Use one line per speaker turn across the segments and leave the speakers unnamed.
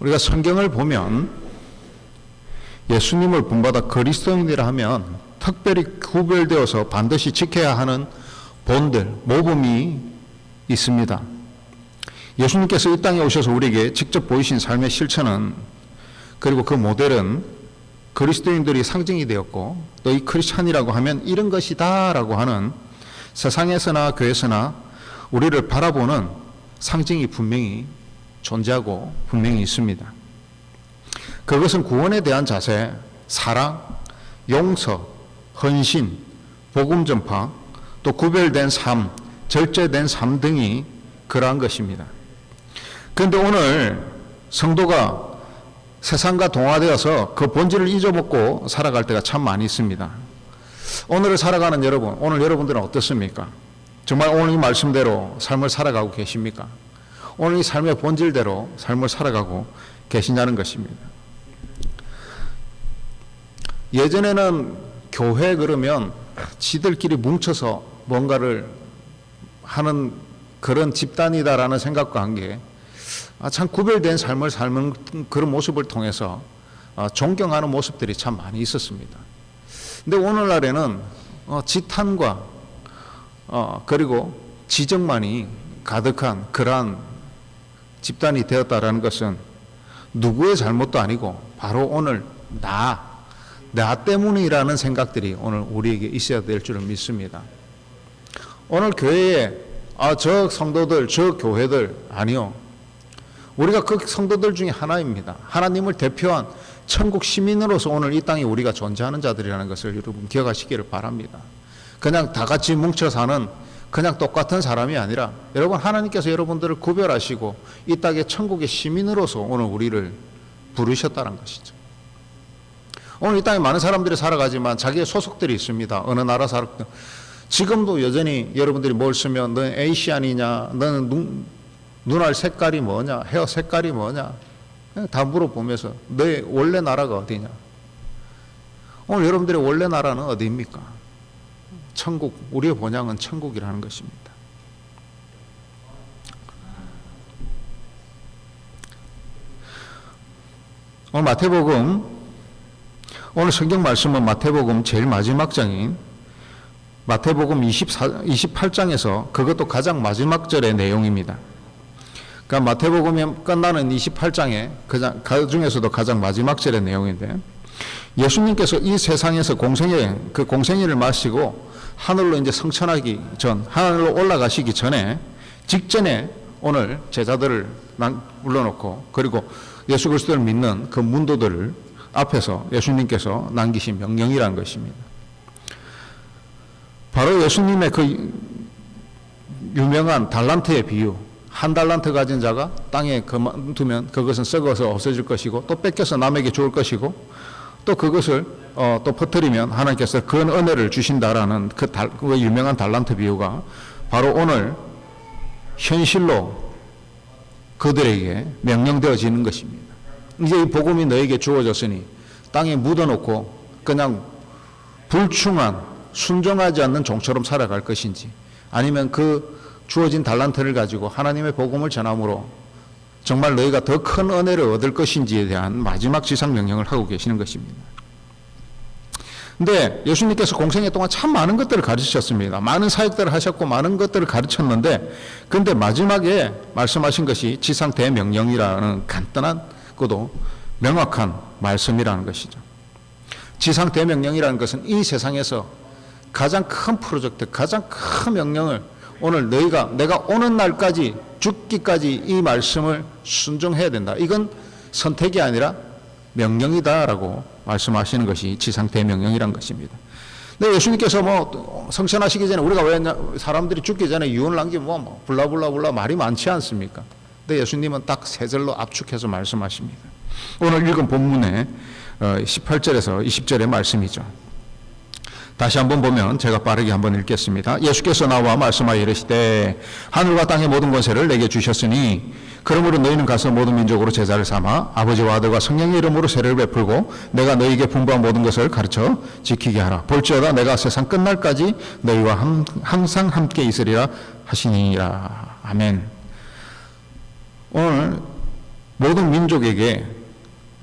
우리가 성경을 보면 예수님을 본받아 그리스도인이라 하면 특별히 구별되어서 반드시 지켜야 하는 본들, 모범이 있습니다. 예수님께서 이 땅에 오셔서 우리에게 직접 보이신 삶의 실천은, 그리고 그 모델은 그리스도인들이 상징이 되었고, 또 이 크리스찬이라고 하면 이런 것이다 라고 하는 세상에서나 교회에서나 우리를 바라보는 상징이 분명히 존재하고 분명히 있습니다. 그것은 구원에 대한 자세, 사랑, 용서, 헌신, 복음 전파, 또 구별된 삶, 절제된 삶 등이 그러한 것입니다. 그런데 오늘 성도가 세상과 동화되어서 그 본질을 잊어먹고 살아갈 때가 참 많이 있습니다. 오늘을 살아가는 여러분, 오늘 여러분들은 어떻습니까? 정말 오늘 이 말씀대로 삶을 살아가고 계십니까? 오늘 이 삶의 본질대로 삶을 살아가고 계시냐는 것입니다. 예전에는 교회 그러면 지들끼리 뭉쳐서 뭔가를 하는 그런 집단이다라는 생각과 함께 참 구별된 삶을 삶은 그런 모습을 통해서 존경하는 모습들이 참 많이 있었습니다. 근데 오늘날에는 지탄과 그리고 지적만이 가득한 그러한 집단이 되었다라는 것은 누구의 잘못도 아니고 바로 오늘 나 때문이라는 생각들이 오늘 우리에게 있어야 될 줄을 믿습니다. 오늘 교회에 저 성도들, 저 교회들, 아니요. 우리가 그 성도들 중에 하나입니다. 하나님을 대표한 천국 시민으로서 오늘 이 땅에 우리가 존재하는 자들이라는 것을 여러분 기억하시기를 바랍니다. 그냥 다 같이 뭉쳐 사는 그냥 똑같은 사람이 아니라 여러분, 하나님께서 여러분들을 구별하시고 이 땅의 천국의 시민으로서 오늘 우리를 부르셨다는 것이죠. 오늘 이 땅에 많은 사람들이 살아가지만 자기의 소속들이 있습니다. 어느 나라 살았든 지금도 여전히 여러분들이 뭘 쓰면 너는 에이시안이냐, 너는 눈알 색깔이 뭐냐, 헤어 색깔이 뭐냐 다 물어보면서 너의 원래 나라가 어디냐. 오늘 여러분들의 원래 나라는 어디입니까? 천국, 우리의 본향은 천국이라는 것입니다. 오늘 마태복음, 오늘 성경 말씀은 마태복음 제일 마지막 장인 마태복음 28장에서 그것도 가장 마지막 절의 내용입니다. 그러니까 마태복음이 끝나는 28장에 그 중에서도 가장 마지막 절의 내용인데, 예수님께서 이 세상에서 그 공생애를 마시고 하늘로 이제 성천하기 전, 하늘로 올라가시기 직전에 오늘 제자들을 불러놓고 그리고 예수 그리스도를 믿는 그 문도들 앞에서 예수님께서 남기신 명령이라는 것입니다. 바로 예수님의 그 유명한 달란트의 비유, 한 달란트 가진 자가 땅에 그만두면 그것은 썩어서 없어질 것이고 또 뺏겨서 남에게 좋을 것이고 또 그것을 또 퍼뜨리면 하나님께서 그 은혜를 주신다라는 그 유명한 달란트 비유가 바로 오늘 현실로 그들에게 명령되어지는 것입니다. 이제 이 복음이 너에게 주어졌으니 땅에 묻어놓고 그냥 불충한 순종하지 않는 종처럼 살아갈 것인지, 아니면 그 주어진 달란트를 가지고 하나님의 복음을 전함으로 정말 너희가 더 큰 은혜를 얻을 것인지에 대한 마지막 지상 명령을 하고 계시는 것입니다. 근데 예수님께서 공생애 동안 참 많은 것들을 가르치셨습니다. 많은 사역들을 하셨고 많은 것들을 가르쳤는데, 근데 마지막에 말씀하신 것이 지상 대명령이라는 간단한 것도 명확한 말씀이라는 것이죠. 지상 대명령이라는 것은 이 세상에서 가장 큰 프로젝트, 가장 큰 명령을 오늘 내가 오는 날까지 죽기까지 이 말씀을 순종해야 된다. 이건 선택이 아니라 명령이다라고 말씀하시는 것이 지상 대명령이란 것입니다. 근데 예수님께서 성천하시기 전에 우리가 왜 사람들이 죽기 전에 유언을 남기면 블라블라블라 말이 많지 않습니까? 근데 예수님은 딱 세 절로 압축해서 말씀하십니다. 오늘 읽은 본문의 18절에서 20절의 말씀이죠. 다시 한번 보면 제가 빠르게 한번 읽겠습니다. 예수께서 나와 말씀하여 이르시되 하늘과 땅의 모든 권세를 내게 주셨으니 그러므로 너희는 가서 모든 민족으로 제자를 삼아 아버지와 아들과 성령의 이름으로 세례를 베풀고 내가 너희에게 분부한 모든 것을 가르쳐 지키게 하라. 볼지어다 내가 세상 끝날까지 너희와 항상 함께 있으리라 하시니라. 아멘. 오늘 모든 민족에게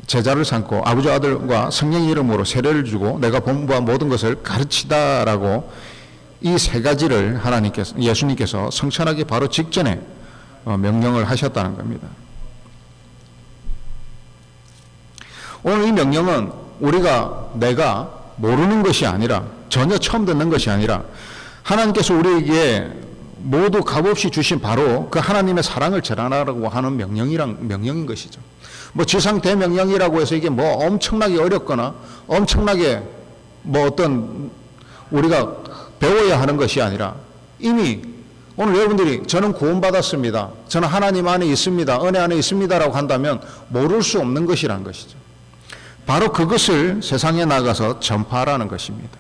제자를 삼고 아버지와 아들과 성령의 이름으로 세례를 주고 내가 분부한 모든 것을 가르치다라고 이 세 가지를 예수님께서 성천하기 바로 직전에 명령을 하셨다는 겁니다. 오늘 이 명령은 내가 모르는 것이 아니라 전혀 처음 듣는 것이 아니라 하나님께서 우리에게 모두 값없이 주신 바로 그 하나님의 사랑을 전하라고 하는 명령인 것이죠. 뭐 지상 대명령이라고 해서 이게 뭐 엄청나게 어렵거나 엄청나게 뭐 어떤 우리가 배워야 하는 것이 아니라 이미 오늘 여러분들이 저는 구원받았습니다. 저는 하나님 안에 있습니다. 은혜 안에 있습니다라고 한다면 모를 수 없는 것이라는 것이죠. 바로 그것을 세상에 나가서 전파하라는 것입니다.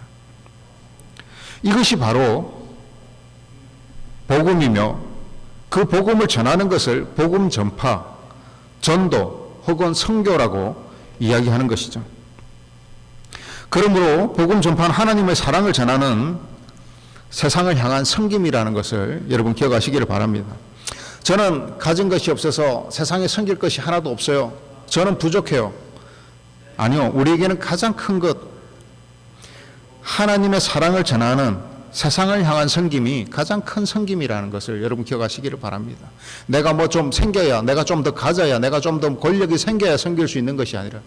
이것이 바로 복음이며 그 복음을 전하는 것을 복음 전파, 전도 혹은 선교라고 이야기하는 것이죠. 그러므로 복음 전파는 하나님의 사랑을 전하는 세상을 향한 섬김이라는 것을 여러분 기억하시기를 바랍니다. 저는 가진 것이 없어서 세상에 섬길 것이 하나도 없어요. 저는 부족해요. 아니요. 우리에게는 가장 큰 것, 하나님의 사랑을 전하는 세상을 향한 섬김이 가장 큰 섬김이라는 것을 여러분 기억하시기를 바랍니다. 내가 뭐 좀 생겨야, 내가 좀 더 가져야, 내가 좀 더 권력이 생겨야 섬길 수 있는 것이 아니라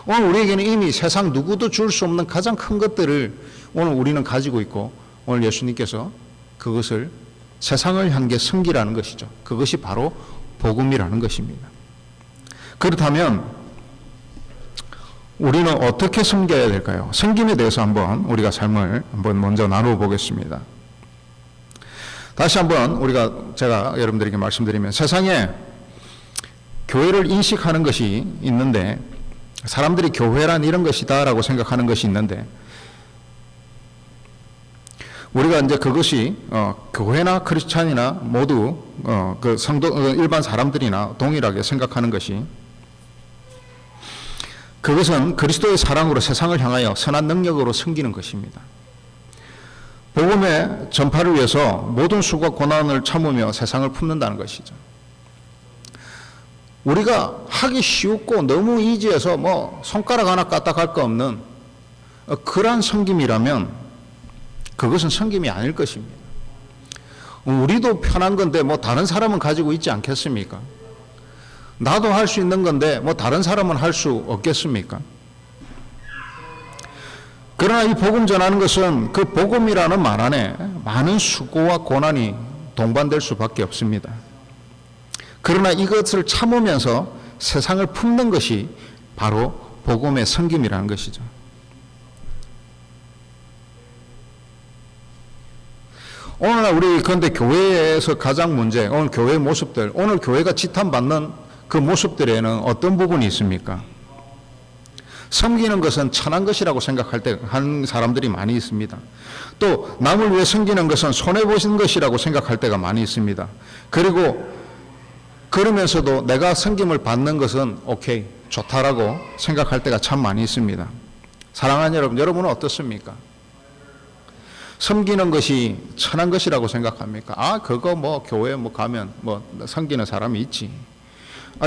오늘 우리에게는 이미 세상 누구도 줄 수 없는 가장 큰 것들을 오늘 우리는 가지고 있고 오늘 예수님께서 그것을 세상을 향해 섬기라는 것이죠. 그것이 바로 복음이라는 것입니다. 그렇다면 우리는 어떻게 섬겨야 될까요? 섬김에 대해서 한번 우리가 삶을 한번 먼저 나누어 보겠습니다. 다시 한번 제가 여러분들에게 말씀드리면 세상에 교회를 인식하는 것이 있는데 사람들이 교회란 이런 것이다라고 생각하는 것이 있는데 우리가 이제 그것이 교회나 크리스찬이나 모두 그 성도 일반 사람들이나 동일하게 생각하는 것이 그것은 그리스도의 사랑으로 세상을 향하여 선한 능력으로 섬기는 것입니다. 복음의 전파를 위해서 모든 수고와 고난을 참으며 세상을 품는다는 것이죠. 우리가 하기 쉽고 너무 이지해서 뭐 손가락 하나 까딱할 거 없는 그러한 섬김이라면 그것은 섬김이 아닐 것입니다. 우리도 편한 건데 뭐 다른 사람은 가지고 있지 않겠습니까? 나도 할 수 있는 건데 뭐 다른 사람은 할 수 없겠습니까? 그러나 이 복음 전하는 것은 그 복음이라는 말 안에 많은 수고와 고난이 동반될 수밖에 없습니다. 그러나 이것을 참으면서 세상을 품는 것이 바로 복음의 섬김이라는 것이죠. 오늘날 우리 그런데 교회에서 가장 문제, 오늘 교회의 모습들, 오늘 교회가 지탄받는 그 모습들에는 어떤 부분이 있습니까? 섬기는 것은 천한 것이라고 생각할 때 한 사람들이 많이 있습니다. 또 남을 위해 섬기는 것은 손해보신 것이라고 생각할 때가 많이 있습니다. 그리고 그러면서도 내가 섬김을 받는 것은 오케이, 좋다라고 생각할 때가 참 많이 있습니다. 사랑하는 여러분, 여러분은 어떻습니까? 섬기는 것이 천한 것이라고 생각합니까? 아, 그거 뭐 교회 뭐 가면 뭐 섬기는 사람이 있지.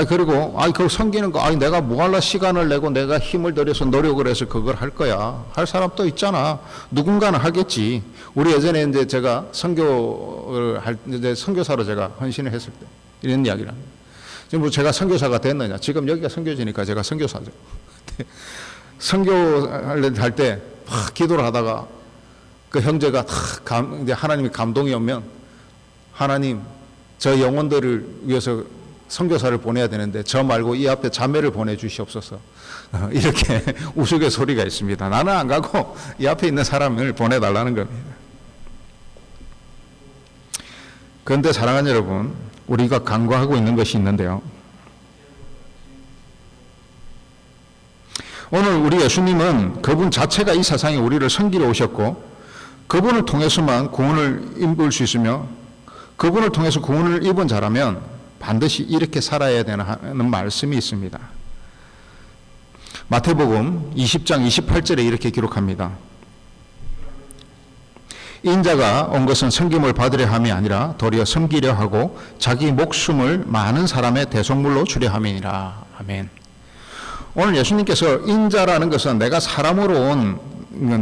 그리고 그거 섬기는 거 내가 뭐할라 시간을 내고 내가 힘을 들여서 노력을 해서 그걸 할 거야. 할 사람 또 있잖아. 누군가는 하겠지. 우리 예전에 이제 제가 선교를 이제 선교사로 제가 헌신을 했을 때 이런 이야기를 합니다. 지금 뭐 제가 선교사가 됐느냐? 지금 여기가 선교지니까 제가 선교사죠. 선교할 때 막 기도를 하다가 그 형제가 이제 하나님의 감동이 오면 하나님 저 영혼들을 위해서 선교사를 보내야 되는데 저 말고 이 앞에 자매를 보내주시옵소서. 이렇게 우스갯소리가 있습니다. 나는 안 가고 이 앞에 있는 사람을 보내달라는 겁니다. 그런데 사랑하는 여러분, 우리가 간과하고 있는 것이 있는데요. 오늘 우리 예수님은 그분 자체가 이 세상에 우리를 섬기러 오셨고 그분을 통해서만 구원을 입을 수 있으며 그분을 통해서 구원을 입은 자라면 반드시 이렇게 살아야 되는 말씀이 있습니다. 마태복음 20장 28절에 이렇게 기록합니다. 인자가 온 것은 섬김을 받으려 함이 아니라 도리어 섬기려 하고 자기 목숨을 많은 사람의 대속물로 주려 함이니라. 아멘. 오늘 예수님께서 인자라는 것은 내가 사람으로 온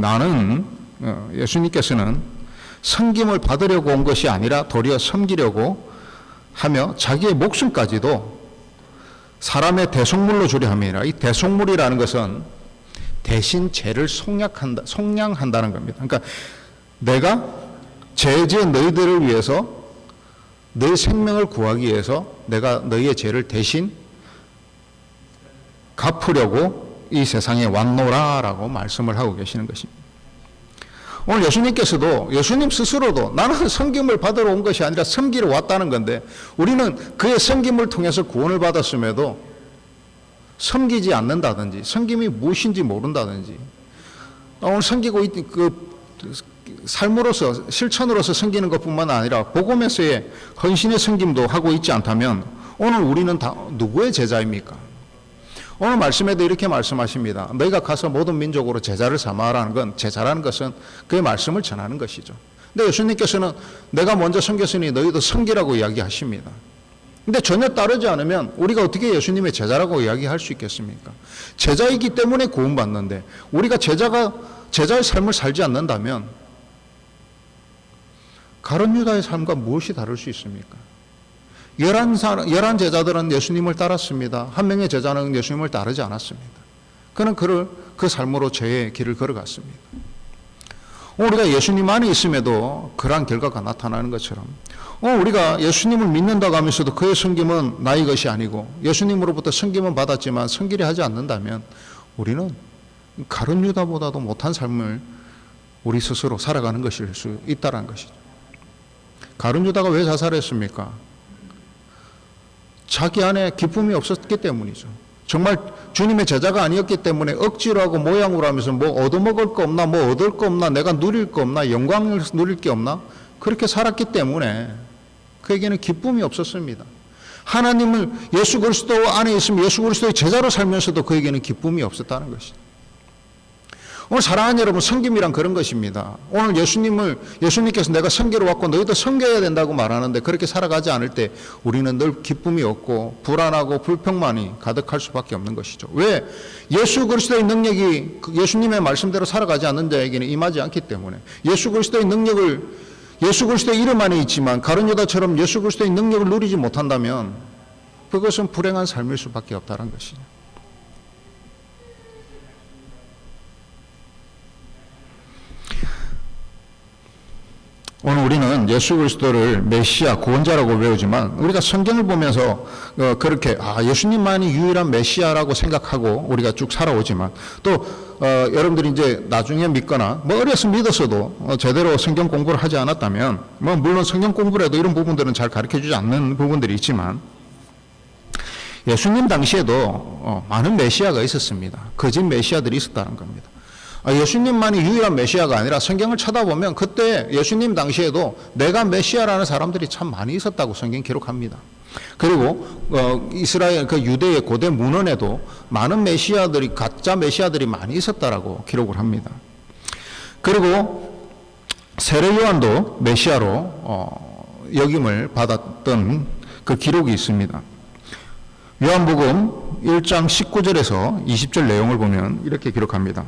나는 예수님께서는 섬김을 받으려고 온 것이 아니라 도리어 섬기려고 하며 자기의 목숨까지도 사람의 대속물로 주려 함이니라. 이 대속물이라는 것은 대신 죄를 속량한다는 겁니다. 그러니까 내가 죄 지은 너희들을 위해서 너희 생명을 구하기 위해서 내가 너희의 죄를 대신 갚으려고 이 세상에 왔노라라고 말씀을 하고 계시는 것입니다. 오늘 예수님께서도 예수님 스스로도 나는 섬김을 받으러 온 것이 아니라 섬기러 왔다는 건데 우리는 그의 섬김을 통해서 구원을 받았음에도 섬기지 않는다든지 섬김이 무엇인지 모른다든지 오늘 섬기고 삶으로서 실천으로서 섬기는 것뿐만 아니라 복음에서의 헌신의 섬김도 하고 있지 않다면 오늘 우리는 다 누구의 제자입니까? 오늘 말씀에도 이렇게 말씀하십니다. 너희가 가서 모든 민족으로 제자를 삼아라는 건 제자라는 것은 그의 말씀을 전하는 것이죠. 근데 예수님께서는 내가 먼저 섬겼으니 너희도 섬기라고 이야기하십니다. 근데 전혀 따르지 않으면 우리가 어떻게 예수님의 제자라고 이야기할 수 있겠습니까? 제자이기 때문에 구원받는데 우리가 제자의 삶을 살지 않는다면 가룟 유다의 삶과 무엇이 다를 수 있습니까? 11 제자들은 예수님을 따랐습니다. 한 명의 제자는 예수님을 따르지 않았습니다. 그는 그 삶으로 죄의 길을 걸어갔습니다. 우리가 예수님 안에 있음에도 그러한 결과가 나타나는 것처럼 우리가 예수님을 믿는다고 하면서도 그의 섬김은 나의 것이 아니고 예수님으로부터 섬김은 받았지만 섬기려 하지 않는다면 우리는 가룟 유다보다도 못한 삶을 우리 스스로 살아가는 것일 수 있다는 것이죠. 가룟 유다가 왜 자살했습니까? 자기 안에 기쁨이 없었기 때문이죠. 정말 주님의 제자가 아니었기 때문에 억지로 하고 모양으로 하면서 뭐 얻어먹을 거 없나 뭐 얻을 거 없나 내가 누릴 거 없나 영광을 누릴 게 없나 그렇게 살았기 때문에 그에게는 기쁨이 없었습니다. 하나님을 예수 그리스도 안에 있으면 예수 그리스도의 제자로 살면서도 그에게는 기쁨이 없었다는 것이죠. 오늘 사랑하는 여러분, 섬김이란 그런 것입니다. 오늘 예수님께서 내가 섬기러 왔고 너희도 섬겨야 된다고 말하는데 그렇게 살아가지 않을 때 우리는 늘 기쁨이 없고 불안하고 불평만이 가득할 수밖에 없는 것이죠. 왜? 예수 그리스도의 능력이 예수님의 말씀대로 살아가지 않는 자에게는 임하지 않기 때문에 예수 그리스도의 능력을 예수 그리스도의 이름 안에 있지만 가룟 유다처럼 예수 그리스도의 능력을 누리지 못한다면 그것은 불행한 삶일 수밖에 없다는 것이죠. 오늘 우리는 예수 그리스도를 메시아, 구원자라고 배우지만 우리가 성경을 보면서 그렇게 예수님만이 유일한 메시아라고 생각하고 우리가 쭉 살아오지만 또 여러분들이 이제 나중에 믿거나 뭐 어려서 믿었어도 제대로 성경 공부를 하지 않았다면 뭐 물론 성경 공부를 해도 이런 부분들은 잘 가르쳐주지 않는 부분들이 있지만 예수님 당시에도 많은 메시아가 있었습니다. 거짓 메시아들이 있었다는 겁니다. 예수님만이 유일한 메시아가 아니라 성경을 쳐다보면 그때 예수님 당시에도 내가 메시아라는 사람들이 참 많이 있었다고 성경 기록합니다. 그리고 이스라엘 유대의 고대 문헌에도 많은 메시아들이 가짜 메시아들이 많이 있었다라고 기록을 합니다. 그리고 세례 요한도 메시아로 역임을 받았던 그 기록이 있습니다. 요한복음 1장 19절에서 20절 내용을 보면 이렇게 기록합니다.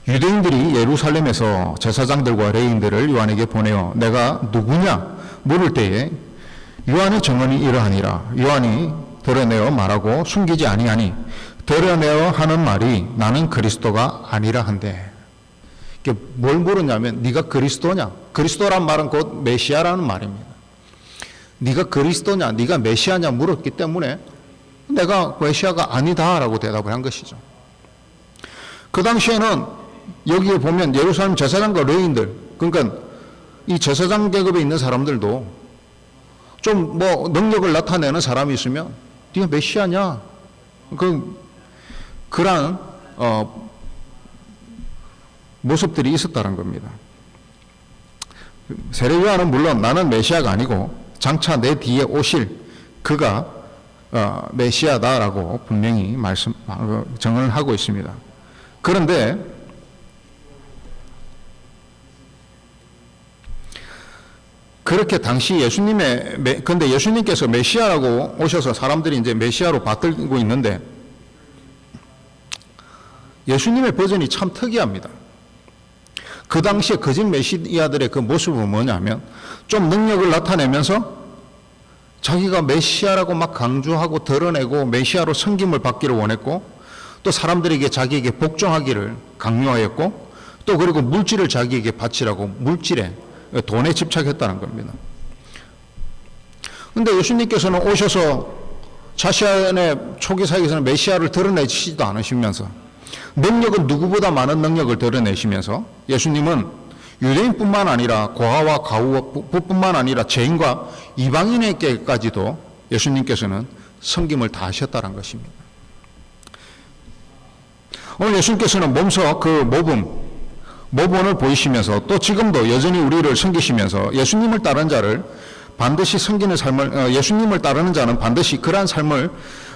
유대인들이 예루살렘에서 제사장들과 레위인들을 요한에게 보내어 내가 누구냐 물을 때에 요한의 증언이 이러하니라. 요한이 드러내어 말하고 숨기지 아니하니 드러내어 하는 말이 나는 그리스도가 아니라 한데. 뭘 물었냐면 네가 그리스도냐? 그리스도란 말은 곧 메시아라는 말입니다. 네가 그리스도냐? 네가 메시아냐 물었기 때문에 내가 메시아가 아니다라고 대답을 한 것이죠. 그 당시에는 여기에 보면 예루살렘 제사장과 레위인들, 그러니까 이 제사장 계급에 있는 사람들도 좀 뭐 능력을 나타내는 사람이 있으면 네가 메시아냐? 그런 모습들이 있었다는 겁니다. 세례 요한은 물론 나는 메시아가 아니고 장차 내 뒤에 오실 그가 메시아다라고 분명히 정언을 하고 있습니다. 그런데 그렇게 당시 근데 예수님께서 메시아라고 오셔서 사람들이 이제 메시아로 받들고 있는데 예수님의 버전이 참 특이합니다. 그 당시에 거짓 메시아들의 그 모습은 뭐냐면 좀 능력을 나타내면서 자기가 메시아라고 막 강조하고 드러내고 메시아로 섬김을 받기를 원했고 또 사람들에게 자기에게 복종하기를 강요하였고 또 그리고 물질을 자기에게 바치라고 물질에 돈에 집착했다는 겁니다. 그런데 예수님께서는 오셔서 자신의 초기 사역에서는 메시아를 드러내시지도 않으시면서 능력은 누구보다 많은 능력을 드러내시면서 예수님은 유대인뿐만 아니라 고아와 가우뿐만 아니라 죄인과 이방인에게까지도 예수님께서는 섬김을 다 하셨다는 것입니다. 오늘 예수님께서는 몸소 그 모본을 보이시면서 또 지금도 여전히 우리를 섬기시면서 예수님을 따르는 자를 반드시 섬기는 삶을 예수님을 따르는 자는 반드시 그러한 삶을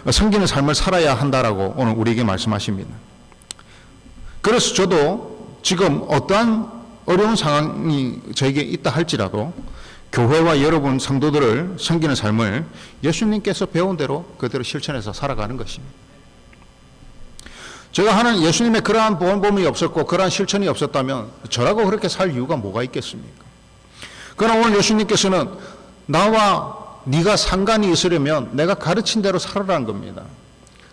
섬기는 삶을 살아야 한다라고 오늘 우리에게 말씀하십니다. 그래서 저도 지금 어떠한 어려운 상황이 저에게 있다 할지라도 교회와 여러분 성도들을 섬기는 삶을 예수님께서 배운 대로 그대로 실천해서 살아가는 것입니다. 제가 하는 예수님의 그러한 보험이 없었고 그러한 실천이 없었다면 저라고 그렇게 살 이유가 뭐가 있겠습니까? 그러나 오늘 예수님께서는 나와 네가 상관이 있으려면 내가 가르친 대로 살아라는 겁니다.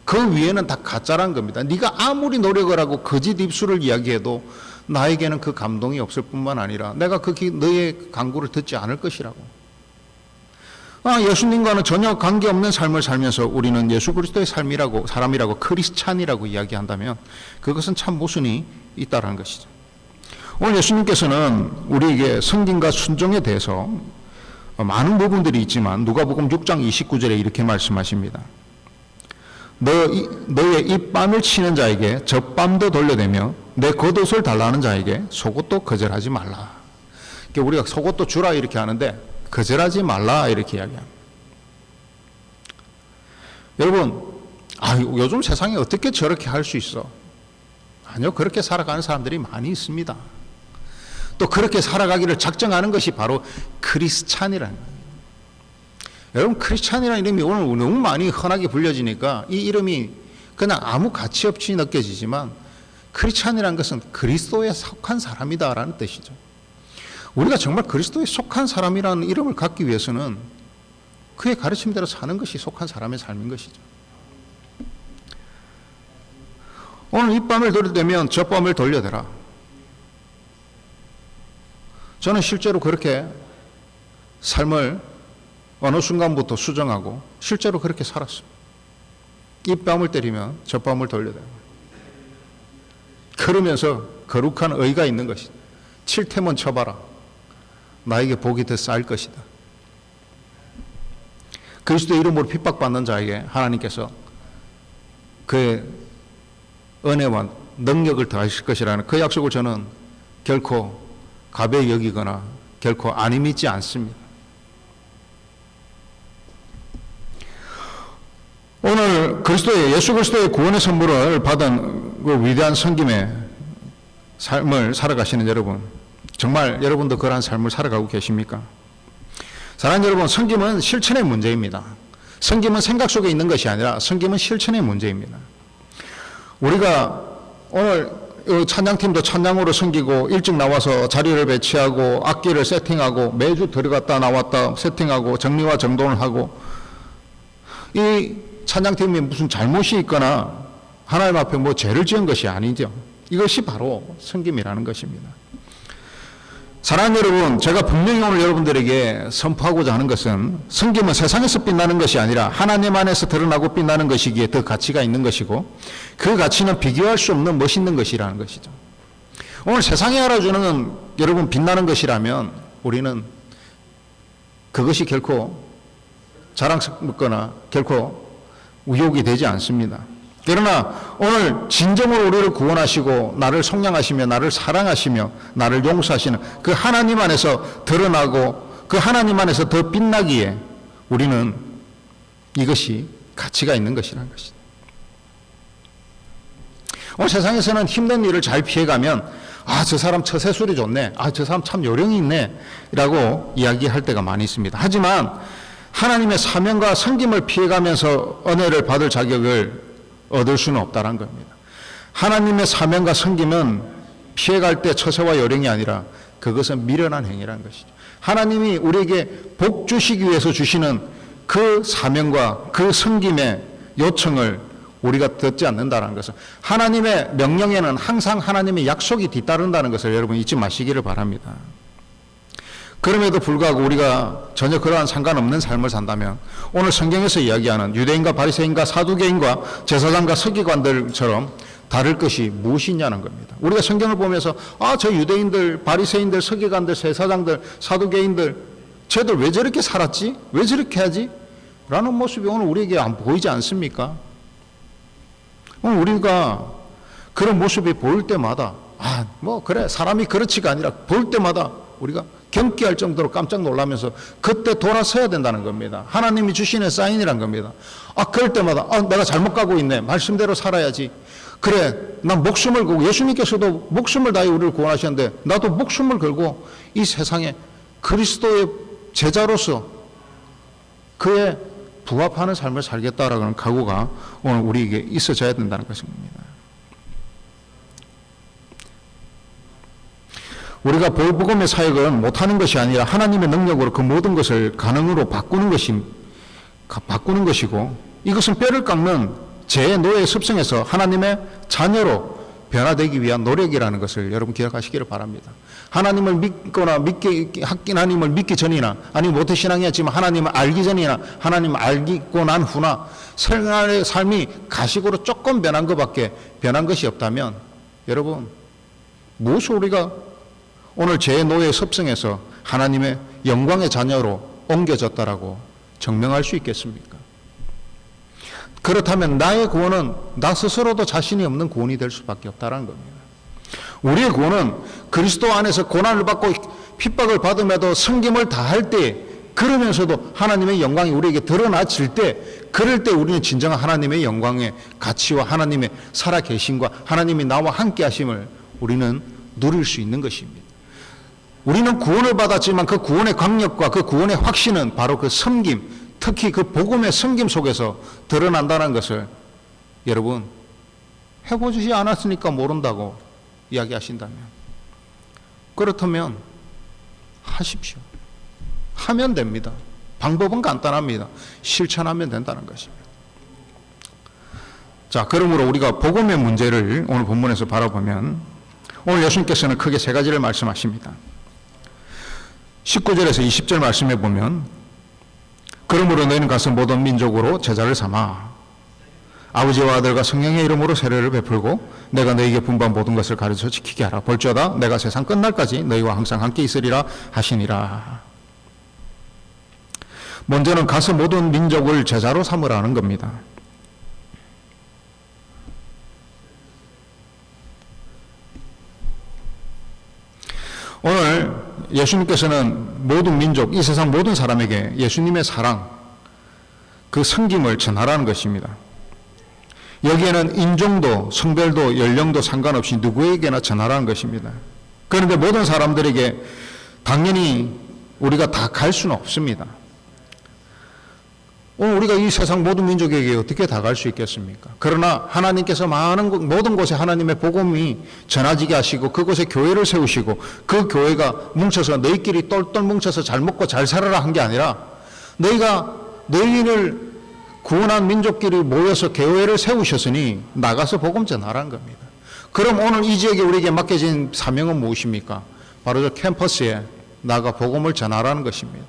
그 위에는 다 가짜란 겁니다. 네가 아무리 노력을 하고 거짓 입술을 이야기해도 나에게는 그 감동이 없을 뿐만 아니라 내가 너의 강구를 듣지 않을 것이라고. 예수님과는 전혀 관계없는 삶을 살면서 우리는 예수 그리스도의 사람이라고 크리스찬이라고 이야기한다면 그것은 참 모순이 있다는 것이죠. 오늘 예수님께서는 우리에게 성김과 순종에 대해서 많은 부분들이 있지만 누가복음 6장 29절에 이렇게 말씀하십니다. 너의 입밤을 치는 자에게 젖밤도 돌려대며 내 겉옷을 달라는 자에게 속옷도 거절하지 말라. 우리가 속옷도 주라 이렇게 하는데 거절하지 말라 이렇게 이야기합니다. 여러분, 요즘 세상에 어떻게 저렇게 할 수 있어? 아니요, 그렇게 살아가는 사람들이 많이 있습니다. 또 그렇게 살아가기를 작정하는 것이 바로 크리스찬이라는 거예요. 여러분, 크리스찬이라는 이름이 오늘 너무 많이 흔하게 불려지니까 이 이름이 그냥 아무 가치 없이 느껴지지만 크리스찬이라는 것은 그리스도에 속한 사람이다라는 뜻이죠. 우리가 정말 그리스도에 속한 사람이라는 이름을 갖기 위해서는 그의 가르침대로 사는 것이 속한 사람의 삶인 것이죠. 오늘 입밤을 돌려대면 젖밤을 돌려대라. 저는 실제로 그렇게 삶을 어느 순간부터 수정하고 실제로 그렇게 살았습니다. 입밤을 때리면 젖밤을 돌려대라. 그러면서 거룩한 의가 있는 것이다. 칠 테면 쳐봐라. 나에게 복이 더 쌓일 것이다. 그리스도의 이름으로 핍박받는 자에게 하나님께서 그의 은혜와 능력을 더하실 것이라는 그 약속을 저는 결코 가벼이 여기거나 결코 안 믿지 않습니다. 오늘 예수 그리스도의 구원의 선물을 받은 그 위대한 섬김의 삶을 살아가시는 여러분, 정말 여러분도 그러한 삶을 살아가고 계십니까? 사랑하는 여러분, 섬김은 실천의 문제입니다. 섬김은 생각 속에 있는 것이 아니라 섬김은 실천의 문제입니다. 우리가 오늘 찬양팀도 찬양으로 섬기고 일찍 나와서 자리를 배치하고 악기를 세팅하고 매주 들어갔다 나왔다 세팅하고 정리와 정돈을 하고, 이 찬양팀이 무슨 잘못이 있거나 하나님 앞에 뭐 죄를 지은 것이 아니죠. 이것이 바로 섬김이라는 것입니다. 사랑하는 여러분, 제가 분명히 오늘 여러분들에게 선포하고자 하는 것은 섬김은 세상에서 빛나는 것이 아니라 하나님 안에서 드러나고 빛나는 것이기에 더 가치가 있는 것이고 그 가치는 비교할 수 없는 멋있는 것이라는 것이죠. 오늘 세상이 알아주는 여러분 빛나는 것이라면 우리는 그것이 결코 자랑스럽거나 결코 우욕이 되지 않습니다. 그러나 오늘 진정으로 우리를 구원하시고 나를 속량하시며 나를 사랑하시며 나를 용서하시는 그 하나님 안에서 드러나고 그 하나님 안에서 더 빛나기에 우리는 이것이 가치가 있는 것이라는 것이다. 오늘 세상에서는 힘든 일을 잘 피해가면 저 사람 처세술이 좋네. 저 사람 참 요령이 있네. 라고 이야기할 때가 많이 있습니다. 하지만 하나님의 사명과 섬김을 피해가면서 은혜를 받을 자격을 얻을 수는 없다는 겁니다. 하나님의 사명과 섬김은 피해갈 때 처세와 요령이 아니라 그것은 미련한 행위라는 것이죠. 하나님이 우리에게 복 주시기 위해서 주시는 그 사명과 그 섬김의 요청을 우리가 듣지 않는다는 것은 하나님의 명령에는 항상 하나님의 약속이 뒤따른다는 것을 여러분 잊지 마시기를 바랍니다. 그럼에도 불구하고 우리가 전혀 그러한 상관없는 삶을 산다면 오늘 성경에서 이야기하는 유대인과 바리새인과 사두개인과 제사장과 서기관들처럼 다를 것이 무엇이냐는 겁니다. 우리가 성경을 보면서 저 유대인들, 바리새인들, 서기관들, 제사장들, 사두개인들 쟤들 왜 저렇게 살았지? 왜 저렇게 하지? 라는 모습이 오늘 우리에게 안 보이지 않습니까? 오늘 우리가 그런 모습이 보일 때마다 그래 사람이 그렇지가 아니라 볼 때마다 우리가 경기할 정도로 깜짝 놀라면서 그때 돌아서야 된다는 겁니다. 하나님이 주시는 사인이란 겁니다. 그럴 때마다 내가 잘못 가고 있네. 말씀대로 살아야지. 그래 난 목숨을 걸고 예수님께서도 목숨을 다해 우리를 구원하셨는데 나도 목숨을 걸고 이 세상에 그리스도의 제자로서 그의 부합하는 삶을 살겠다라는 각오가 오늘 우리에게 있어져야 된다는 것입니다. 우리가 복음의 사역을 못하는 것이 아니라 하나님의 능력으로 그 모든 것을 가능으로 바꾸는 것이고 이것은 뼈를 깎는 죄의 노예의 습성에서 하나님의 자녀로 변화되기 위한 노력이라는 것을 여러분 기억하시기를 바랍니다. 하나님을 믿거나 하나님을 믿기 전이나 아니면 모태신앙이었지만 하나님을 알기 전이나 하나님을 알고 난 후나 생활의 삶이 가식으로 조금 변한 것밖에 변한 것이 없다면 여러분 무엇을 우리가 오늘 죄의 노예의 습성에서 하나님의 영광의 자녀로 옮겨졌다라고 증명할 수 있겠습니까? 그렇다면 나의 구원은 나 스스로도 자신이 없는 구원이 될 수밖에 없다는 겁니다. 우리의 구원은 그리스도 안에서 고난을 받고 핍박을 받음에도 섬김을 다할 때 그러면서도 하나님의 영광이 우리에게 드러나질 때 그럴 때 우리는 진정한 하나님의 영광의 가치와 하나님의 살아계심과 하나님이 나와 함께 하심을 우리는 누릴 수 있는 것입니다. 우리는 구원을 받았지만 그 구원의 강력과 그 구원의 확신은 바로 그 섬김, 특히 그 복음의 섬김 속에서 드러난다는 것을 여러분 해보지 않았으니까 모른다고 이야기하신다면 그렇다면 하십시오. 하면 됩니다. 방법은 간단합니다. 실천하면 된다는 것입니다. 자, 그러므로 우리가 복음의 문제를 오늘 본문에서 바라보면 오늘 예수님께서는 크게 세 가지를 말씀하십니다. 19절에서 20절 말씀해 보면 그러므로 너희는 가서 모든 민족으로 제자를 삼아 아버지와 아들과 성령의 이름으로 세례를 베풀고 내가 너희에게 분부한 모든 것을 가르쳐 지키게 하라. 볼지어다 내가 세상 끝날까지 너희와 항상 함께 있으리라 하시니라. 먼저는 가서 모든 민족을 제자로 삼으라는 겁니다. 오늘 예수님께서는 모든 민족, 이 세상 모든 사람에게 예수님의 사랑, 그 섬김을 전하라는 것입니다. 여기에는 인종도, 성별도, 연령도 상관없이 누구에게나 전하라는 것입니다. 그런데 모든 사람들에게 당연히 우리가 다 갈 수는 없습니다. 오늘 우리가 이 세상 모든 민족에게 어떻게 다 갈 수 있겠습니까? 그러나 하나님께서 모든 곳에 하나님의 복음이 전해지게 하시고 그곳에 교회를 세우시고 그 교회가 뭉쳐서 너희끼리 똘똘 뭉쳐서 잘 먹고 잘 살아라 한 게 아니라 너희를 구원한 민족끼리 모여서 교회를 세우셨으니 나가서 복음 전하라는 겁니다. 그럼 오늘 이 지역에 우리에게 맡겨진 사명은 무엇입니까? 바로 저 캠퍼스에 나가 복음을 전하라는 것입니다.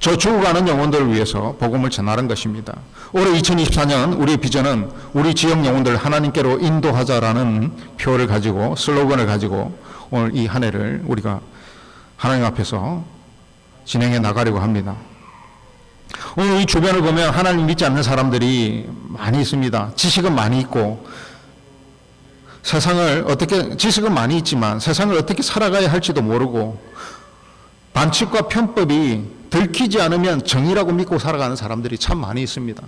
저 죽어가는 영혼들을 위해서 복음을 전하는 것입니다. 올해 2024년 우리의 비전은 우리 지역 영혼들을 하나님께로 인도하자라는 표를 가지고 슬로건을 가지고 오늘 이 한 해를 우리가 하나님 앞에서 진행해 나가려고 합니다. 오늘 이 주변을 보면 하나님 믿지 않는 사람들이 많이 있습니다. 지식은 많이 있고 지식은 많이 있지만 세상을 어떻게 살아가야 할지도 모르고 반칙과 편법이 들키지 않으면 정의라고 믿고 살아가는 사람들이 참 많이 있습니다.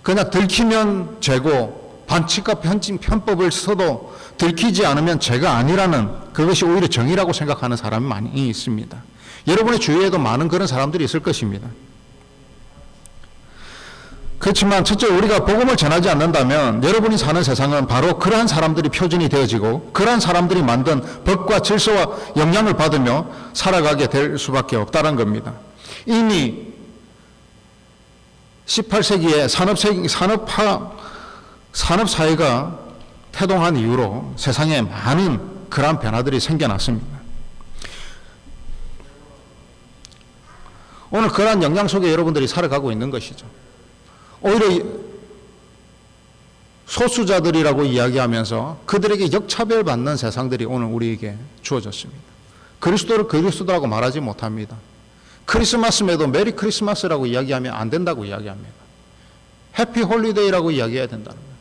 그냥 들키면 죄고 반칙과 편법을 써도 들키지 않으면 죄가 아니라는 그것이 오히려 정의라고 생각하는 사람이 많이 있습니다. 여러분의 주위에도 많은 그런 사람들이 있을 것입니다. 그렇지만 첫째, 우리가 복음을 전하지 않는다면 여러분이 사는 세상은 바로 그러한 사람들이 표준이 되어지고 그러한 사람들이 만든 법과 질서와 영향을 받으며 살아가게 될 수밖에 없다는 겁니다. 이미 18세기에 산업사회가 태동한 이후로 세상에 많은 그러한 변화들이 생겨났습니다. 오늘 그러한 영향 속에 여러분들이 살아가고 있는 것이죠. 오히려 소수자들이라고 이야기하면서 그들에게 역차별받는 세상들이 오늘 우리에게 주어졌습니다. 그리스도를 그리스도라고 말하지 못합니다. 크리스마스에도 메리 크리스마스라고 이야기하면 안 된다고 이야기합니다. 해피 홀리데이라고 이야기해야 된다는 거예요.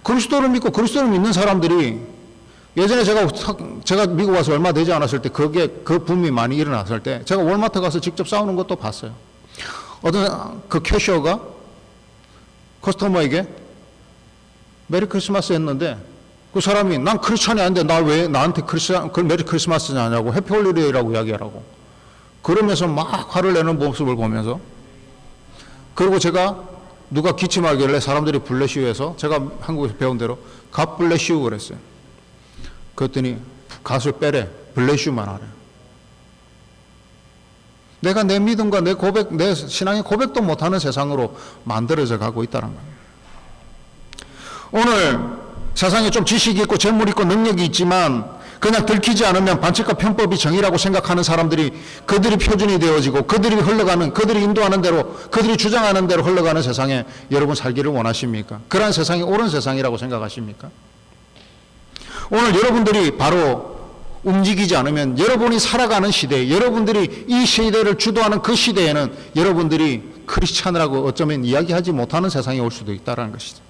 그리스도를 믿고 그리스도를 믿는 사람들이 예전에 제가 미국 와서 얼마 되지 않았을 때 그 붐이 많이 일어났을 때 제가 월마트 가서 직접 싸우는 것도 봤어요. 어떤 그 캐셔가 커스터머에게 메리 크리스마스 했는데 그 사람이 난 크리스찬이 아닌데 나 왜 나한테 메리 크리스마스냐 하냐고 해피 홀리데이라고 이야기하라고 그러면서 막 화를 내는 모습을 보면서 그리고 제가 누가 기침하길래 사람들이 블레시우해서 제가 한국에서 배운 대로 갓 블레시우 그랬어요. 그랬더니 갓을 빼래 블레시우만 하래. 내가 내 믿음과 내 신앙의 고백도 못하는 세상으로 만들어져 가고 있다는 거예요. 오늘 세상에 좀 지식이 있고 재물이 있고 능력이 있지만 그냥 들키지 않으면 반칙과 편법이 정의라고 생각하는 사람들이 그들이 표준이 되어지고 그들이 인도하는 대로 그들이 주장하는 대로 흘러가는 세상에 여러분 살기를 원하십니까? 그러한 세상이 옳은 세상이라고 생각하십니까? 오늘 여러분들이 바로 움직이지 않으면 여러분이 살아가는 시대에 여러분들이 이 시대를 주도하는 그 시대에는 여러분들이 크리스찬이라고 어쩌면 이야기하지 못하는 세상이 올 수도 있다는 것이죠.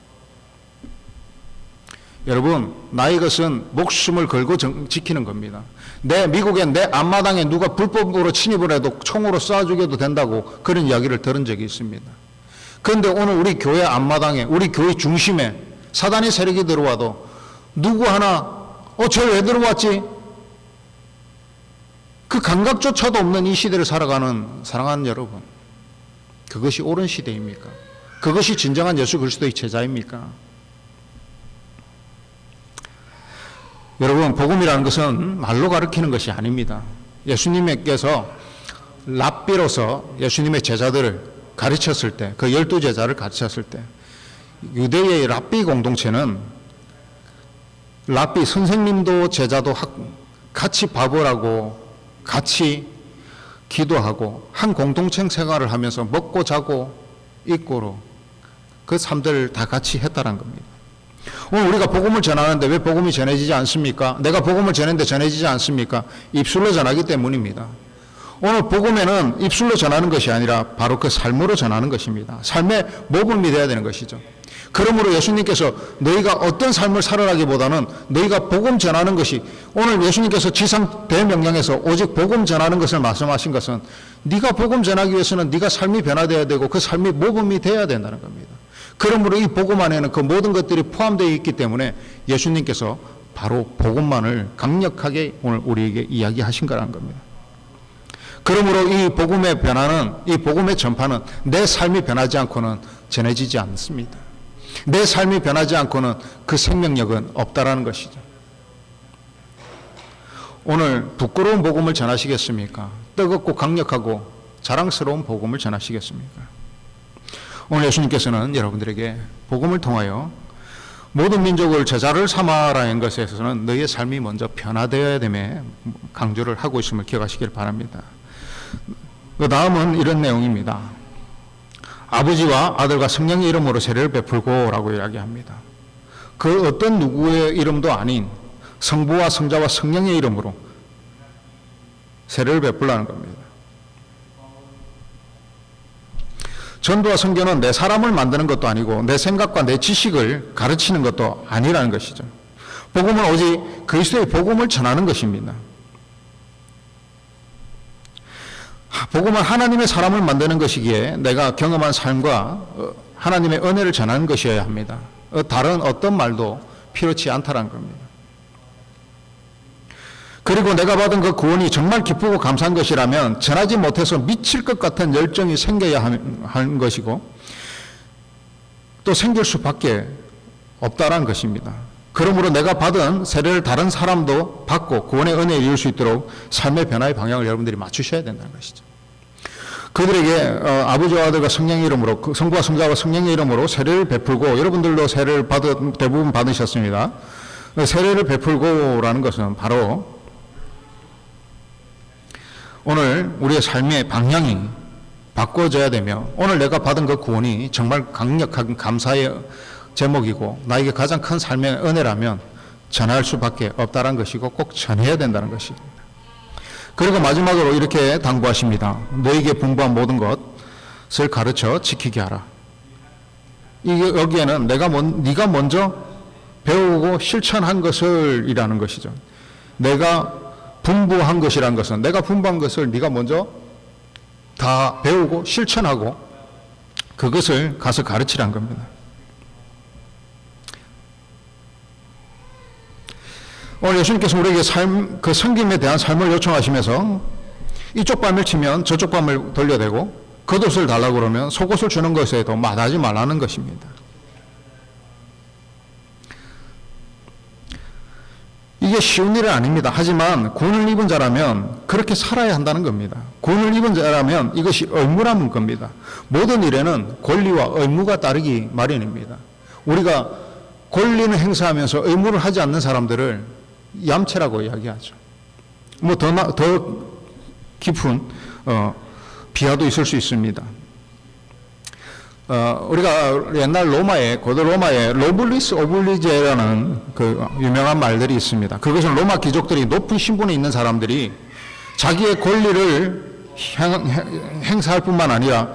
여러분, 나의 것은 목숨을 걸고 지키는 겁니다. 미국에 내 앞마당에 누가 불법으로 침입을 해도 총으로 쏴 죽여도 된다고 그런 이야기를 들은 적이 있습니다. 그런데 오늘 우리 교회 앞마당에 우리 교회 중심에 사단의 세력이 들어와도 누구 하나 저 왜 들어왔지? 그 감각조차도 없는 이 시대를 살아가는 사랑하는 여러분, 그것이 옳은 시대입니까? 그것이 진정한 예수 그리스도의 제자입니까? 여러분, 복음이라는 것은 말로 가르치는 것이 아닙니다. 예수님께서 랍비로서 예수님의 제자들을 가르쳤을 때, 그 12제자를 가르쳤을 때 유대의 랍비 공동체는 랍비 선생님도 제자도 같이 밥을 하고 같이 기도하고 한 공동체 생활을 하면서 먹고 자고 입고로 그 삶들을 다 같이 했다는 겁니다. 오늘 우리가 복음을 전하는데 왜 복음이 전해지지 않습니까? 내가 복음을 전했는데 전해지지 않습니까? 입술로 전하기 때문입니다. 오늘 복음에는 입술로 전하는 것이 아니라 바로 그 삶으로 전하는 것입니다. 삶의 모범이 되어야 되는 것이죠. 그러므로 예수님께서 너희가 어떤 삶을 살아라기보다는 너희가 복음 전하는 것이, 오늘 예수님께서 지상 대명령에서 오직 복음 전하는 것을 말씀하신 것은 네가 복음 전하기 위해서는 네가 삶이 변화되어야 되고 그 삶이 모범이 되어야 된다는 겁니다. 그러므로 이 복음 안에는 그 모든 것들이 포함되어 있기 때문에 예수님께서 바로 복음만을 강력하게 오늘 우리에게 이야기하신 거라는 겁니다. 그러므로 이 복음의 변화는, 이 복음의 전파는 내 삶이 변하지 않고는 전해지지 않습니다. 내 삶이 변하지 않고는 그 생명력은 없다라는 것이죠. 오늘 부끄러운 복음을 전하시겠습니까? 뜨겁고 강력하고 자랑스러운 복음을 전하시겠습니까? 오늘 예수님께서는 여러분들에게 복음을 통하여 모든 민족을 제자를 삼아라는 것에서는 너희의 삶이 먼저 변화되어야 됨에 강조를 하고 있음을 기억하시길 바랍니다. 그 다음은 이런 내용입니다. 아버지와 아들과 성령의 이름으로 세례를 베풀고 라고 이야기합니다. 그 어떤 누구의 이름도 아닌 성부와 성자와 성령의 이름으로 세례를 베풀라는 겁니다. 전도와 선교는 내 사람을 만드는 것도 아니고 내 생각과 내 지식을 가르치는 것도 아니라는 것이죠. 복음은 오직 그리스도의 복음을 전하는 것입니다. 복음은 하나님의 사람을 만드는 것이기에 내가 경험한 삶과 하나님의 은혜를 전하는 것이어야 합니다. 다른 어떤 말도 필요치 않다는 겁니다. 그리고 내가 받은 그 구원이 정말 기쁘고 감사한 것이라면 전하지 못해서 미칠 것 같은 열정이 생겨야 하는 것이고 또 생길 수밖에 없다는 것입니다. 그러므로 내가 받은 세례를 다른 사람도 받고 구원의 은혜에 이룰 수 있도록 삶의 변화의 방향을 여러분들이 맞추셔야 된다는 것이죠. 그들에게 아버지와 아들과 성령의 이름으로, 성부와 성자와 성령의 이름으로 세례를 베풀고, 여러분들도 세례를 대부분 받으셨습니다. 세례를 베풀고라는 것은 바로 오늘 우리의 삶의 방향이 바꿔져야 되며, 오늘 내가 받은 그 구원이 정말 강력한 감사의 제목이고 나에게 가장 큰 삶의 은혜라면 전할 수밖에 없다는 것이고 꼭 전해야 된다는 것입니다. 그리고 마지막으로 이렇게 당부하십니다. 너에게 분부한 모든 것을 가르쳐 지키게 하라. 이게 여기에는 네가 먼저 배우고 실천한 것을 이라는 것이죠. 내가 분부한 것이란 것은 내가 분부한 것을 네가 먼저 다 배우고 실천하고 그것을 가서 가르치란 겁니다. 오늘 예수님께서 우리에게 그 섬김에 대한 삶을 요청하시면서 이쪽 밤을 치면 저쪽 밤을 돌려대고 겉옷을 달라고 그러면 속옷을 주는 것에도 마다하지 말라는 것입니다. 이게 쉬운 일은 아닙니다. 하지만 구원을 입은 자라면 그렇게 살아야 한다는 겁니다. 구원을 입은 자라면 이것이 의무라는 겁니다. 모든 일에는 권리와 의무가 따르기 마련입니다. 우리가 권리는 행사하면서 의무를 하지 않는 사람들을 얌체라고 이야기하죠. 뭐 더 깊은 비하도 있을 수 있습니다. 우리가 옛날 고대 로마에 로블리스 오블리제라는 그 유명한 말들이 있습니다. 그것은 로마 귀족들이 높은 신분에 있는 사람들이 자기의 권리를 행사할 뿐만 아니라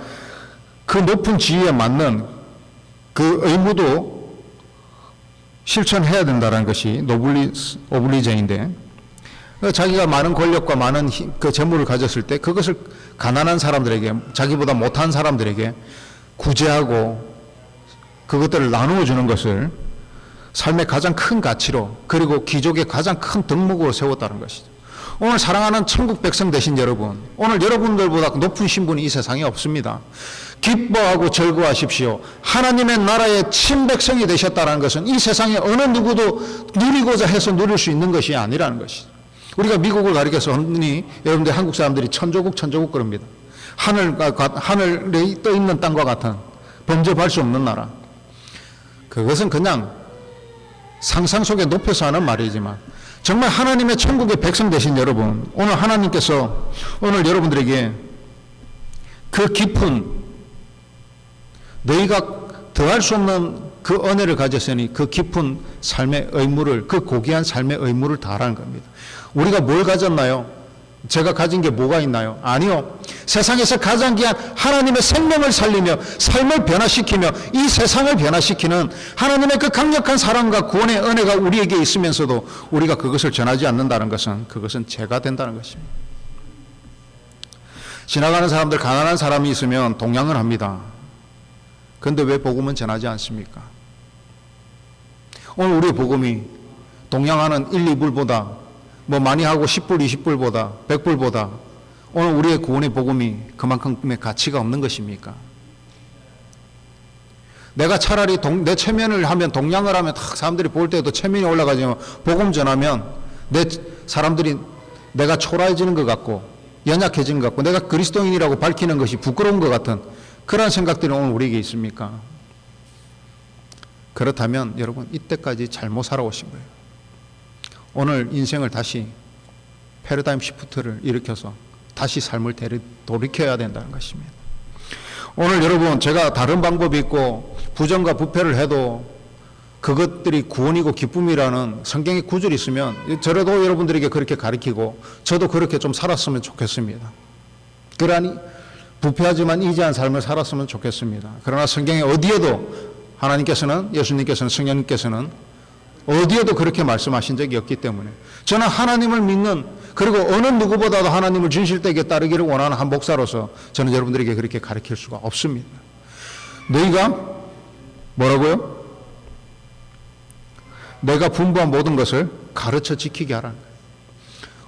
그 높은 지위에 맞는 그 의무도 실천해야 된다는 것이 노블리스 오블리제인데, 자기가 많은 권력과 많은 그 재물을 가졌을 때 그것을 가난한 사람들에게, 자기보다 못한 사람들에게 구제하고 그것들을 나누어 주는 것을 삶의 가장 큰 가치로, 그리고 귀족의 가장 큰 덕목으로 세웠다는 것이죠. 오늘 사랑하는 천국 백성 되신 여러분, 오늘 여러분들보다 높은 신분이 이 세상에 없습니다. 기뻐하고 즐거워하십시오. 하나님의 나라의 친백성이 되셨다는 것은 이 세상에 어느 누구도 누리고자 해서 누릴 수 있는 것이 아니라는 것이죠. 우리가 미국을 가리켜서 흔히 여러분들 한국 사람들이 천조국 그럽니다. 하늘에 떠 있는 땅과 같은 범접할 수 없는 나라. 그것은 그냥 상상 속에 높여서 하는 말이지만 정말 하나님의 천국의 백성 되신 여러분, 오늘 하나님께서 오늘 여러분들에게 그 깊은, 너희가 더할 수 없는 그 은혜를 가졌으니 그 깊은 삶의 의무를, 그 고귀한 삶의 의무를 다하라는 겁니다. 우리가 뭘 가졌나요? 제가 가진 게 뭐가 있나요? 아니요. 세상에서 가장 귀한 하나님의 생명을 살리며 삶을 변화시키며 이 세상을 변화시키는 하나님의 그 강력한 사랑과 구원의 은혜가 우리에게 있으면서도 우리가 그것을 전하지 않는다는 것은 그것은 죄가 된다는 것입니다. 지나가는 사람들, 가난한 사람이 있으면 동양을 합니다. 그런데 왜 복음은 전하지 않습니까? 오늘 우리의 복음이 동양하는 1, 2불보다 뭐 많이 하고 10불, 20불보다 100불보다 오늘 우리의 구원의 복음이 그만큼의 가치가 없는 것입니까? 내가 차라리 내 체면을 하면, 동양을 하면 사람들이 볼 때도 체면이 올라가지만 복음 전하면 사람들이 내가 초라해지는 것 같고 연약해지는 것 같고 내가 그리스도인이라고 밝히는 것이 부끄러운 것 같은 그런 생각들이 오늘 우리에게 있습니까? 그렇다면 여러분 이때까지 잘못 살아오신 거예요. 오늘 인생을 다시 패러다임 시프트를 일으켜서 다시 삶을 돌이켜야 된다는 것입니다. 오늘 여러분, 제가 다른 방법이 있고 부정과 부패를 해도 그것들이 구원이고 기쁨이라는 성경의 구절이 있으면 저라도 여러분들에게 그렇게 가르치고 저도 그렇게 좀 살았으면 좋겠습니다. 그러니 부패하지만 이지한 삶을 살았으면 좋겠습니다. 그러나 성경에 어디에도 하나님께서는, 예수님께서는, 성령님께서는 어디에도 그렇게 말씀하신 적이 없기 때문에 저는 하나님을 믿는, 그리고 어느 누구보다도 하나님을 진실되게 따르기를 원하는 한 목사로서 저는 여러분들에게 그렇게 가르칠 수가 없습니다. 너희가 뭐라고요? 내가 분부한 모든 것을 가르쳐 지키게 하라는 거예요.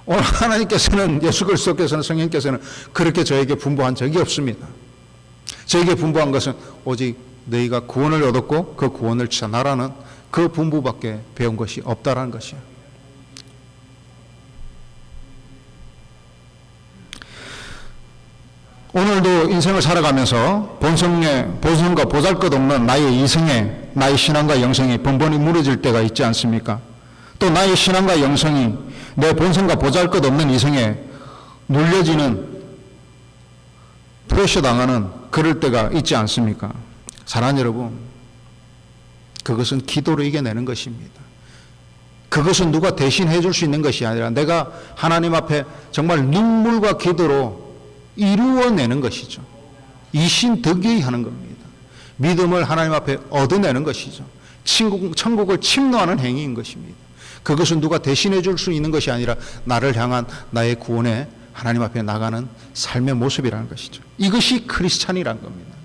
오늘 하나님께서는, 예수 그리스도께서는, 성령께서는 그렇게 저에게 분부한 적이 없습니다. 저에게 분부한 것은 오직 너희가 구원을 얻었고 그 구원을 전하라는 그 분부밖에 배운 것이 없다라는 것이에요. 오늘도 인생을 살아가면서 본성과 보잘것없는 나의 이성에, 나의 신앙과 영성이 번번이 무너질 때가 있지 않습니까? 또 나의 신앙과 영성이 내 본성과 보잘것없는 이성에 눌려지는, 프레셔 당하는 그럴 때가 있지 않습니까? 사랑하는 여러분, 그것은 기도로 이겨내는 것입니다. 그것은 누가 대신해 줄 수 있는 것이 아니라 내가 하나님 앞에 정말 눈물과 기도로 이루어내는 것이죠. 이신득의 하는 겁니다. 믿음을 하나님 앞에 얻어내는 것이죠. 천국을 침노하는 행위인 것입니다. 그것은 누가 대신해 줄 수 있는 것이 아니라 나를 향한 나의 구원에 하나님 앞에 나가는 삶의 모습이라는 것이죠. 이것이 크리스찬이라는 겁니다.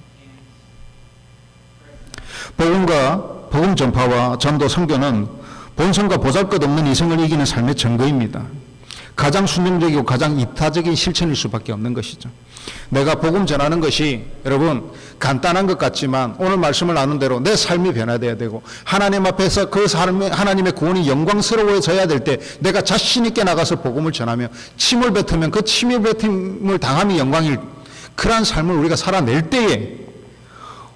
복음 전파와 전도 선교는 본성과 보잘것없는 이성을 이기는 삶의 증거입니다. 가장 순종적이고 가장 이타적인 실천일 수밖에 없는 것이죠. 내가 복음 전하는 것이 여러분 간단한 것 같지만 오늘 말씀을 나눈 대로 내 삶이 변화되어야 되고 하나님 앞에서 그 삶에 하나님의 구원이 영광스러워져야 될 때 내가 자신 있게 나가서 복음을 전하며 침을 뱉으면 그 침을 뱉음을 당함이 영광일, 그러한 삶을 우리가 살아낼 때에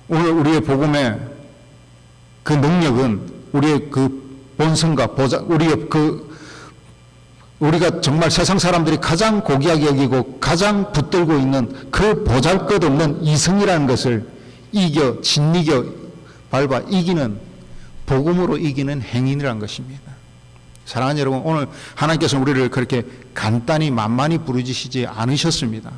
오늘 우리의 복음의 그 능력은 우리의 그 본성과 우리가 정말 세상 사람들이 가장 고귀하게 여기고 가장 붙들고 있는 그 보잘것없는 이성이라는 것을 짓이겨 밟아 이기는, 복음으로 이기는 행인이라는 것입니다. 사랑하는 여러분, 오늘 하나님께서 우리를 그렇게 간단히 만만히 부르짖으시지 않으셨습니다.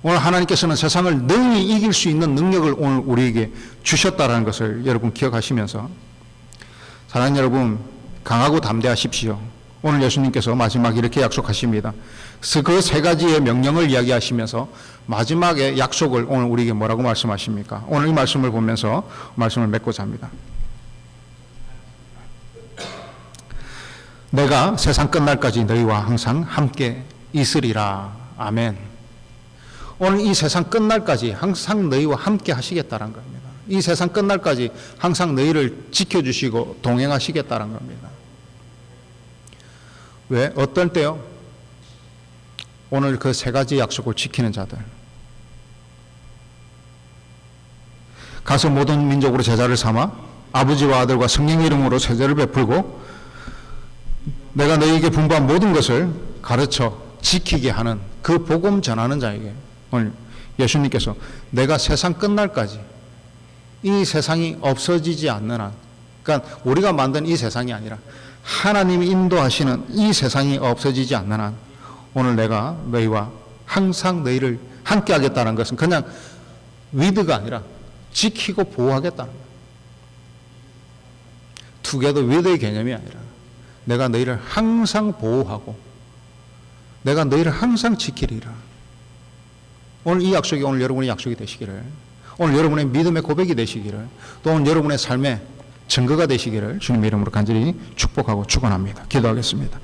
오늘 하나님께서는 세상을 능히 이길 수 있는 능력을 오늘 우리에게 주셨다는 것을 여러분 기억하시면서, 사랑하는 여러분, 강하고 담대하십시오. 오늘 예수님께서 마지막에 이렇게 약속하십니다. 그 세 가지의 명령을 이야기하시면서 마지막에 약속을 오늘 우리에게 뭐라고 말씀하십니까? 오늘 이 말씀을 보면서 말씀을 맺고자 합니다. 내가 세상 끝날까지 너희와 항상 함께 있으리라. 아멘. 오늘 이 세상 끝날까지 항상 너희와 함께 하시겠다는 겁니다. 이 세상 끝날까지 항상 너희를 지켜주시고 동행하시겠다는 겁니다. 왜? 어떤 때요? 오늘 그 세 가지 약속을 지키는 자들. 가서 모든 민족으로 제자를 삼아 아버지와 아들과 성령의 이름으로 세례를 베풀고 내가 너희에게 분부한 모든 것을 가르쳐 지키게 하는 그 복음 전하는 자에게 오늘 예수님께서 내가 세상 끝날까지 이 세상이 없어지지 않는 한, 그러니까 우리가 만든 이 세상이 아니라 하나님이 인도하시는 이 세상이 없어지지 않는 한 오늘 내가 너희와 항상 너희를 함께 하겠다는 것은 그냥 위드가 아니라 지키고 보호하겠다는 거예요. 투게더 위드의 개념이 아니라 내가 너희를 항상 보호하고 내가 너희를 항상 지키리라. 오늘 이 약속이 오늘 여러분의 약속이 되시기를, 오늘 여러분의 믿음의 고백이 되시기를, 또 오늘 여러분의 삶의 증거가 되시기를 주님의 이름으로 간절히 축복하고 축원합니다. 기도하겠습니다.